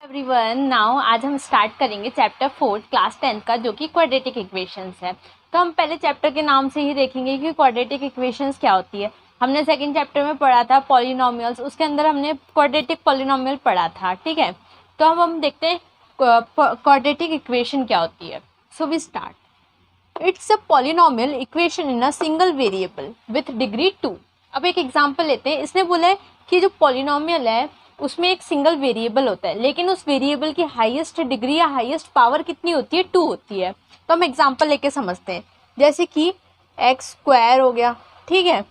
Everyone, now आज हम start करेंगे चैप्टर 4 क्लास 10 का, जो कि क्वाड्रेटिक इक्वेशंस है। तो हम पहले चैप्टर के नाम से ही देखेंगे कि क्वाड्रेटिक इक्वेशंस क्या होती है। हमने सेकंड चैप्टर में पढ़ा था पॉलिनोमियल्स, उसके अंदर हमने क्वाड्रेटिक पॉलिनोमियल पढ़ा था, ठीक है। तो अब हम देखते हैं क्वाड्रेटिक इक्वेशन क्या होती है। So we start. It's a polynomial equation in a single variable with degree 2। अब एक एग्जांपल लेते हैं। इसने बोला है कि जो पॉलिनोमियल है उसमें एक सिंगल वेरिएबल होता है, लेकिन उस वेरिएबल की हाईएस्ट डिग्री या हाईएस्ट पावर कितनी होती है? 2 होती है। तो हम एग्जांपल लेके समझते हैं। जैसे कि एक्स स्क्वायर हो गया, ठीक है।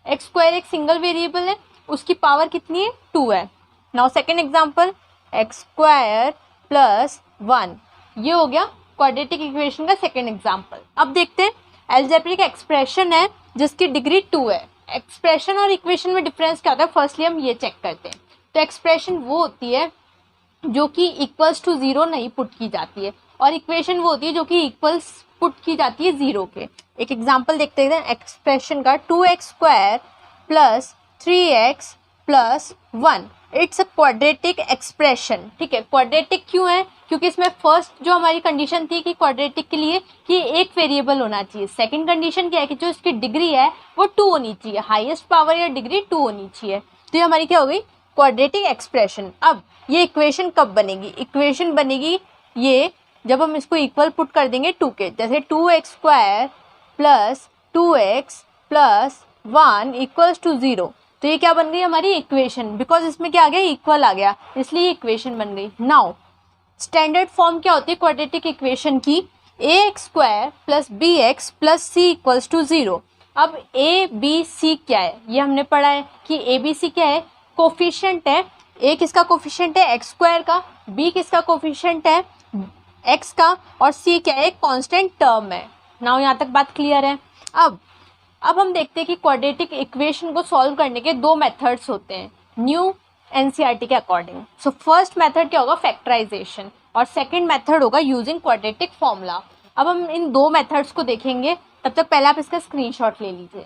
एक्स स्क्वायर एक सिंगल वेरिएबल है, उसकी पावर कितनी है? 2 है। Now second example, x square plus 1, ये हो गया क्वाड्रेटिक इक्वेशन का सेकेंड एग्जांपल। अब देखते हैं अलजेब्रिक एक्सप्रेशन है जिसकी डिग्री 2 है। एक्सप्रेशन और इक्वेशन में डिफरेंस क्या होता है, फर्स्टली हम ये चेक करते हैं। तो एक्सप्रेशन वो होती है जो कि इक्वल्स टू 0 नहीं पुट की जाती है, और इक्वेशन वो होती है जो कि इक्वल्स पुट की जाती है 0 के। एक एग्जांपल देखते हैं एक्सप्रेशन का, 2x square plus 3x plus 1। It's a quadratic expression, ठीक है। क्वाड्रेटिक क्यों है? क्योंकि इसमें फर्स्ट जो हमारी कंडीशन थी कि क्वाड्रेटिक के लिए कि एक वेरिएबल होना चाहिए। सेकंड कंडीशन क्या है कि जो इसकी डिग्री है वो 2 होनी चाहिए, हाईएस्ट पावर या डिग्री 2 होनी चाहिए। तो ये हमारी क्या हो गई? Quadratic expression. अब ये इक्वेशन कब बनेगी? इक्वेशन बनेगी ये जब हम इसको इक्वल पुट कर देंगे 2 के। जैसे 2x square plus 2x plus 1 equals to 0। तो ये क्या बन गई हमारी इक्वेशन, बिकॉज इसमें क्या आ गया? इक्वल आ गया, इसलिए इक्वेशन बन गई। नाउ स्टैंडर्ड फॉर्म क्या होती है क्वाड्रेटिक इक्वेशन की? ax square plus bx plus c equals to 0। अब a b c क्या है ये हमने पढ़ा है कि a b c क्या है? कोफिशिएंट है। a किसका कोफिशिएंट है? एक्स स्क्वायर का। b किसका कोफिशिएंट है? x का। और c क्या है? कांस्टेंट टर्म है। नाउ यहाँ तक बात क्लियर है। अब हम देखते हैं कि क्वाड्रेटिक इक्वेशन को सॉल्व करने के दो मेथड्स होते हैं न्यू एनसीईआरटी के अकॉर्डिंग। सो फर्स्ट मेथड क्या होगा? फैक्टराइजेशन, और सेकंड मेथड होगा यूजिंग क्वाड्रेटिक फॉर्मूला। अब हम इन दो मेथड्स को देखेंगे, तब तक पहले आप इसका स्क्रीनशॉट ले लीजिए।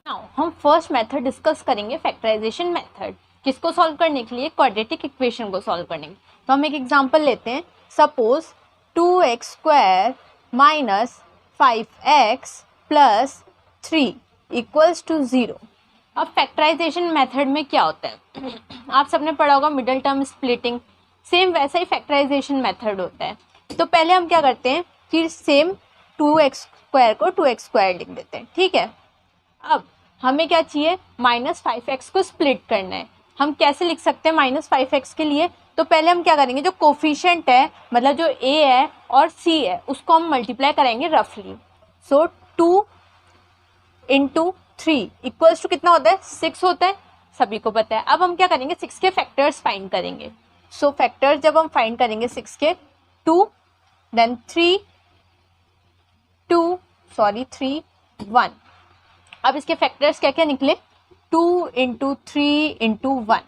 नाउ हम फर्स्ट मेथड डिस्कस करेंगे, फैक्टराइजेशन मेथड, किसको सॉल्व करने के लिए? क्वाड्रेटिक इक्वेशन को सॉल्व करने के लिए। तो हम एक एग्जांपल लेते हैं। Suppose 2x square minus 5x plus 3 equals to 0। अब फैक्टराइजेशन मेथड में क्या होता है? आप सबने पढ़ा होगा मिडल टर्म स्प्लिटिंग, सेम वैसा ही फैक्टराइजेशन मेथड होता है। तो पहले हम क्या करते हैं कि सेम 2x स्क्वायर को 2x स्क्वायर लिख देते हैं, ठीक है। अब हमें क्या चाहिए? -5x को स्प्लिट करना है। हम कैसे लिख सकते हैं -5x के लिए? तो पहले हम क्या करेंगे, जो कोफिशिएंट है मतलब जो a है और c है उसको हम मल्टीप्लाई करेंगे रफली। सो 2 इंटू 3 इक्वल्स टू कितना होता है? 6 होता है, सभी को पता है। अब हम क्या करेंगे? 6 के फैक्टर्स फाइंड करेंगे। सो फैक्टर्स जब हम फाइंड करेंगे 6 के, 2 देन 3 1। अब इसके फैक्टर्स क्या क्या निकले? 2 इंटू 3 इंटू 1।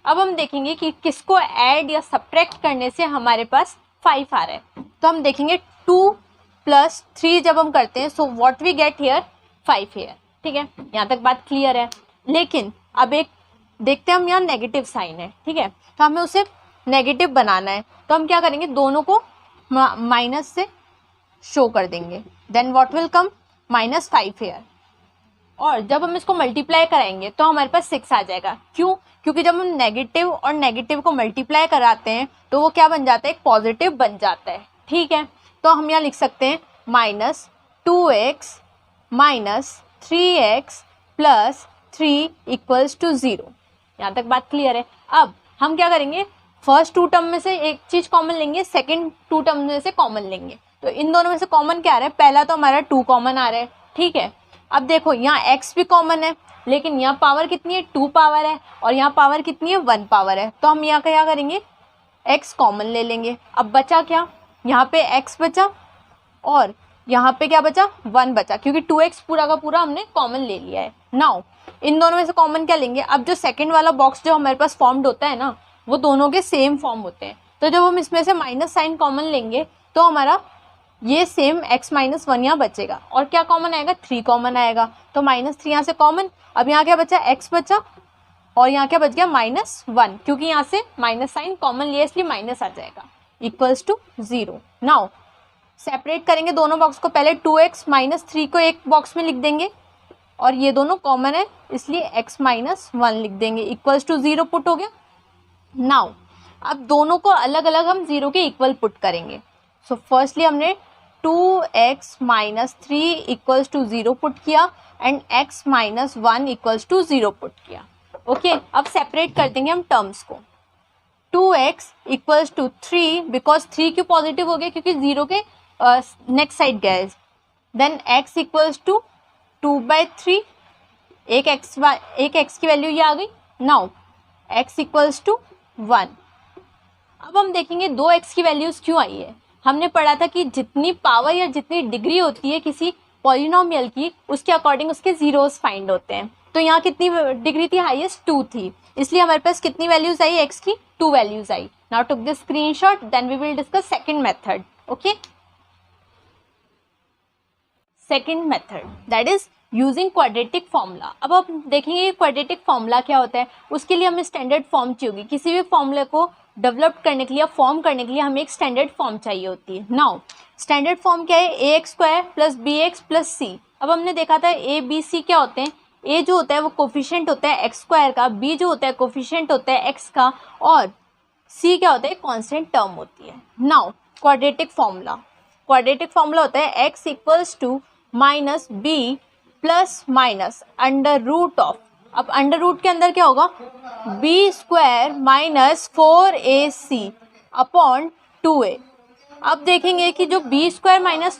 अब हम देखेंगे कि किसको ऐड या सब्ट्रैक्ट करने से हमारे पास 5 आ रहा है। तो हम देखेंगे 2 प्लस 3 जब हम करते हैं, so what we get here? 5 here, ठीक है। यहाँ तक बात क्लियर है। लेकिन अब एक देखते हैं हम, यहाँ नेगेटिव साइन है, ठीक है। तो हमें उसे नेगेटिव बनाना है, तो हम क्या करेंगे? दोनों को माइनस से शो कर देंगे। Then what will come? -5 here. और जब हम इसको मल्टीप्लाई कराएंगे तो हमारे पास 6 आ जाएगा। क्यों? क्योंकि जब हम नेगेटिव और नेगेटिव को मल्टीप्लाई कराते हैं तो वो क्या बन जाता है? एक पॉजिटिव बन जाता है, ठीक है। तो हम यहाँ लिख सकते हैं -2x minus 3x plus 3 equals to 0। यहाँ तक बात क्लियर है। अब हम क्या करेंगे? फर्स्ट 2 टर्म में से एक चीज़ कॉमन लेंगे, सेकेंड 2 टर्म में से कॉमन लेंगे। तो इन दोनों में से कॉमन क्या आ रहा है? पहला तो हमारा 2 कॉमन आ रहा है, ठीक है। अब देखो यहाँ x भी कॉमन है, लेकिन यहाँ पावर कितनी है? 2 पावर है, और यहाँ पावर कितनी है? 1 पावर है। तो हम यहाँ क्या करेंगे? x कॉमन ले लेंगे। अब बचा क्या? यहाँ पे x बचा, और यहाँ पे क्या बचा? 1 बचा, क्योंकि 2x पूरा का पूरा हमने कॉमन ले लिया है। नाउ इन दोनों में से कॉमन क्या लेंगे? अब जो सेकेंड वाला बॉक्स जो हमारे पास फॉर्म्ड होता है ना, वो दोनों के सेम फॉर्म होते हैं। तो जब हम इसमें से माइनस साइन कॉमन लेंगे तो हमारा ये सेम x माइनस 1 यहाँ बचेगा, और क्या कॉमन आएगा? 3 कॉमन आएगा। तो -3 यहाँ से कॉमन। अब यहाँ क्या बचा? x बचा, और यहाँ क्या बच गया -1, क्योंकि यहाँ से माइनस साइन कॉमन लिया इसलिए माइनस आ जाएगा, इक्वल्स टू 0। नाउ सेपरेट करेंगे दोनों बॉक्स को, पहले 2x - 3 को एक बॉक्स में लिख देंगे और ये दोनों कॉमन है इसलिए x - 1 लिख देंगे, इक्वल्स टू 0 पुट हो गया। नाउ अब दोनों को अलग अलग हम 0 के इक्वल पुट करेंगे। सो फर्स्टली हमने 2x - 3 इक्वल्स टू 0 पुट किया and x - 1 equals to 0 put किया। ओके, अब सेपरेट कर देंगे हम टर्म्स को। 2x इक्वल्स टू 3, बिकॉज 3 क्यों पॉजिटिव हो गया, क्योंकि 0 के नेक्स्ट साइड गया है। देन x इक्वल्स टू 2/3, एक x की वैल्यू ये आ गई। Now x equals to 1। अब हम देखेंगे 2x की वैल्यूज़ क्यों आई है। हमने पढ़ा था कि जितनी पावर या जितनी डिग्री होती है किसी पॉलिनोमियल की, उसके अकॉर्डिंग उसके जीरोस फाइंड होते हैं। तो यहाँ कितनी डिग्री थी, हाईएस्ट 2 थी, इसलिए हमारे पास कितनी वैल्यूज़ आई x की, 2 वैल्यूज़ आई। Now took this screenshot, then we will discuss second method. Okay, second method that is using quadratic formula. अब हम देखेंगे क्वाड्रेटिक फॉर्मूला क्या होता है। उसके लिए हमें स्टैंडर्ड फॉर्म चाहिए होगी। किसी भी फॉर्मूले को डेवलप करने के लिए, फॉर्म करने के लिए हमें एक स्टैंडर्ड फॉर्म चाहिए होती है। नाउ स्टैंडर्ड फॉर्म क्या है, ax² + bx + c। अब हमने देखा था a b c क्या होते हैं। a जो होता है वो कोफिशिएंट होता है x² का, b जो होता है कोफिशिएंट होता है x का, और c क्या होता है, कांस्टेंट टर्म होती है। नाउ क्वाड्रेटिक फॉर्मूला होता है x equals to -b plus minus under root of, अब अंडर रूट के अंदर क्या होगा, b² - 4ac अपॉन 2a। अब देखेंगे कि जो b² -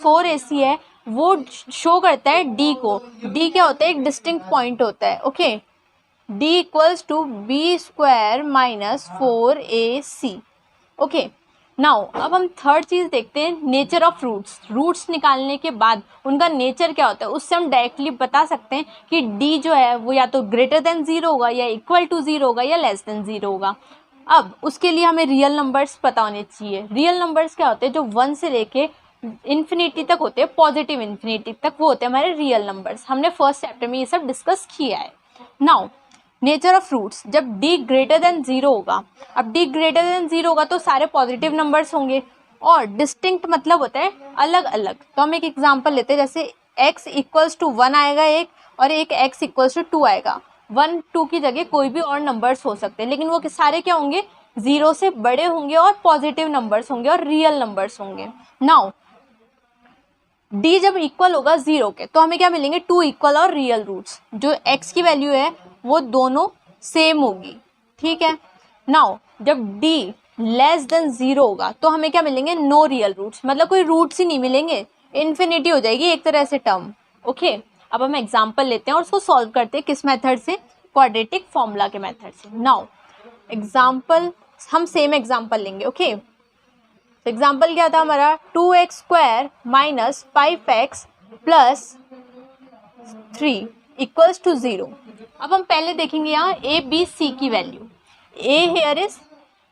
4ac है वो शो करता है d को। d क्या होता है, एक डिस्टिंक्ट पॉइंट होता है। Okay, d equals to b² - 4ac। Okay, now अब हम थर्ड चीज़ देखते हैं, नेचर ऑफ रूट्स निकालने के बाद उनका नेचर क्या होता है, उससे हम डायरेक्टली बता सकते हैं कि d जो है वो या तो ग्रेटर देन 0 होगा, या इक्वल टू 0 होगा, या लेस देन 0 होगा। अब उसके लिए हमें रियल नंबर्स पता होने चाहिए। रियल नंबर्स क्या होते हैं, जो 1 से लेके इन्फिनिटी तक होते हैं, पॉजिटिव इन्फिनिटी तक, वो होते हैं हमारे रियल नंबर्स। हमने फर्स्ट चैप्टर में ये सब डिस्कस किया है। नाउ नेचर ऑफ रूट्स, जब d ग्रेटर देन 0 होगा, अब d ग्रेटर देन 0 होगा तो सारे पॉजिटिव नंबर्स होंगे, और डिस्टिंक्ट मतलब होता है अलग अलग। तो हम एक एग्जांपल लेते हैं, जैसे x इक्वल्स टू 1 आएगा एक, और एक x इक्वल्स टू 2 आएगा। 1 2 की जगह कोई भी और नंबर्स हो सकते हैं, लेकिन वो सारे क्या होंगे, 0 से बड़े होंगे और पॉजिटिव नंबर्स होंगे और रियल नंबर्स होंगे। नाउ d जब इक्वल होगा 0 के, तो हमें क्या मिलेंगे, 2 इक्वल और रियल रूट्स। जो x की वैल्यू है वो दोनों सेम होगी, ठीक है। नाउ जब d लेस देन 0 होगा तो हमें क्या मिलेंगे, नो रियल रूट्स, मतलब कोई रूट्स ही नहीं मिलेंगे, इन्फिनिटी हो जाएगी एक तरह से टर्म। ओके, अब हम एग्जांपल लेते हैं और उसको सॉल्व करते हैं, किस मेथड से, क्वाड्रेटिक फॉर्मूला के मेथड से। नाउ एग्जांपल, हम सेम एग्जांपल लेंगे। ओके, तो एग्जाम्पल क्या था हमारा, 2x² - 5x + 3 इक्वल्स टू 0। अब हम पहले देखेंगे यहाँ a b c की value. a here is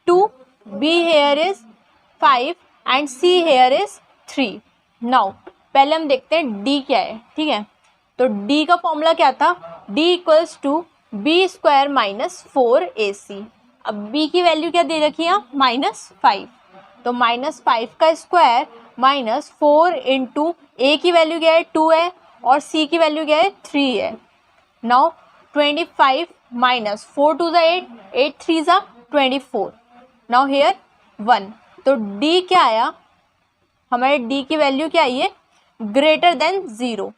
2, b here is 5 and c here is 3। Now पहले हम देखते हैं d क्या है, ठीक है। तो d का फॉर्मूला क्या था, d equals to b² - 4ac। अब b की वैल्यू क्या दे रखी है, -5, तो -5 का स्क्वायर -4 इंटू a की वैल्यू क्या है, 2 है, और c की वैल्यू क्या है, 3 है। नाउ 25 - 4 2 ज़ा 8, 8 3 ज़ा 24। नाउ हेयर 1, तो d क्या आया, हमारे d की वैल्यू क्या आई है, ग्रेटर देन 0।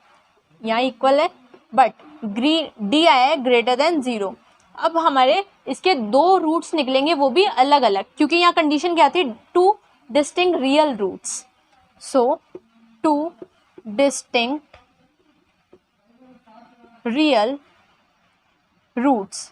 यहाँ इक्वल है बट d आया है ग्रेटर देन 0। अब हमारे इसके 2 रूट्स निकलेंगे, वो भी अलग अलग, क्योंकि यहाँ कंडीशन क्या थी, 2 डिस्टिंक्ट रियल रूट्स। सो 2 डिस्टिंक्ट रियल रूट्स।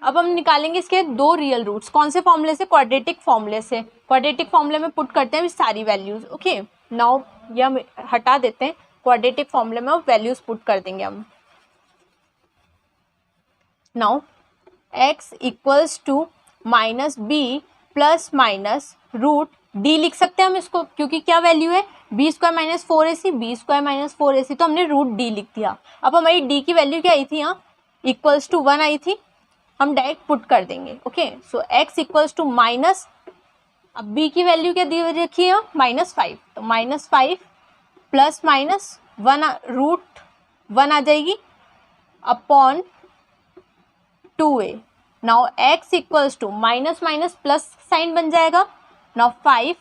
अब हम निकालेंगे इसके 2 रियल रूट्स, कौन से फॉर्मूले से, क्वाड्रेटिक फॉर्मूले से। क्वाड्रेटिक फॉर्मूले में पुट करते हैं सारी वैल्यूज। ओके, नाउ ये हम हटा देते हैं, क्वाड्रेटिक फॉर्मूले में वैल्यूज पुट कर देंगे हम। Now x equals to -b plus minus root d लिख सकते हैं हम इसको, क्योंकि क्या वैल्यू है, b² - 4ac, b² - 4ac, तो हमने रूट d लिख दिया। अब हमारी d की वैल्यू क्या आई थी, यहाँ इक्वल्स टू 1 आई थी, हम डायरेक्ट पुट कर देंगे। Okay, so x equals to minus, अब b की वैल्यू क्या दी रखी है, -5, तो -5 प्लस माइनस 1 √1 आ जाएगी upon 2a। Now x equals to minus minus plus sign बन जाएगा। नाउ 5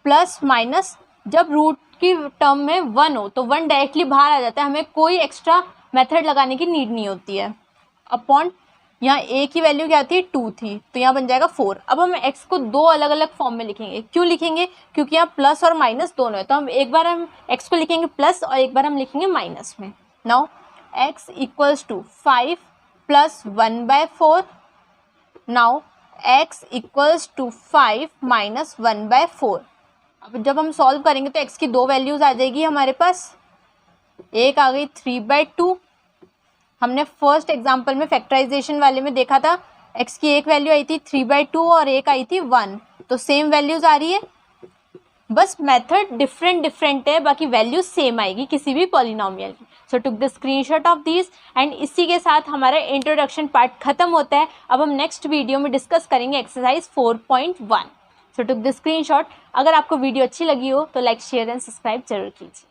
प्लस माइनस, जब रूट की टर्म में 1 हो तो 1 डायरेक्टली बाहर आ जाता है, हमें कोई एक्स्ट्रा मेथड लगाने की नीड नहीं होती है। अपॉन यहाँ a की वैल्यू क्या थी, 2 थी, तो यहाँ बन जाएगा 4। अब हम x को दो अलग अलग फॉर्म में लिखेंगे। क्यों लिखेंगे, क्योंकि यहाँ प्लस और माइनस दोनों है, तो हम एक बार हम x को लिखेंगे प्लस और एक बार हम लिखेंगे माइनस में। Now x equals to 5 plus 1/4। Now x equals to 5 minus 1/4। अब जब हम सॉल्व करेंगे तो x की दो वैल्यूज़ आ जाएगी हमारे पास, एक आ गई 3/2। हमने फर्स्ट एग्जांपल में फैक्टराइजेशन वाले में देखा था, x की एक वैल्यू आई थी 3/2 और एक आई थी 1, तो सेम वैल्यूज़ आ रही है, बस मेथड डिफरेंट है, बाकी वैल्यू सेम आएगी किसी भी पॉलिनोमियल की। So took the screenshot of this and इसी के साथ हमारा इंट्रोडक्शन पार्ट खत्म होता है। अब हम नेक्स्ट वीडियो में डिस्कस करेंगे exercise 4.1। So took the screenshot. अगर आपको वीडियो अच्छी लगी हो तो लाइक शेयर एंड सब्सक्राइब जरूर कीजिए।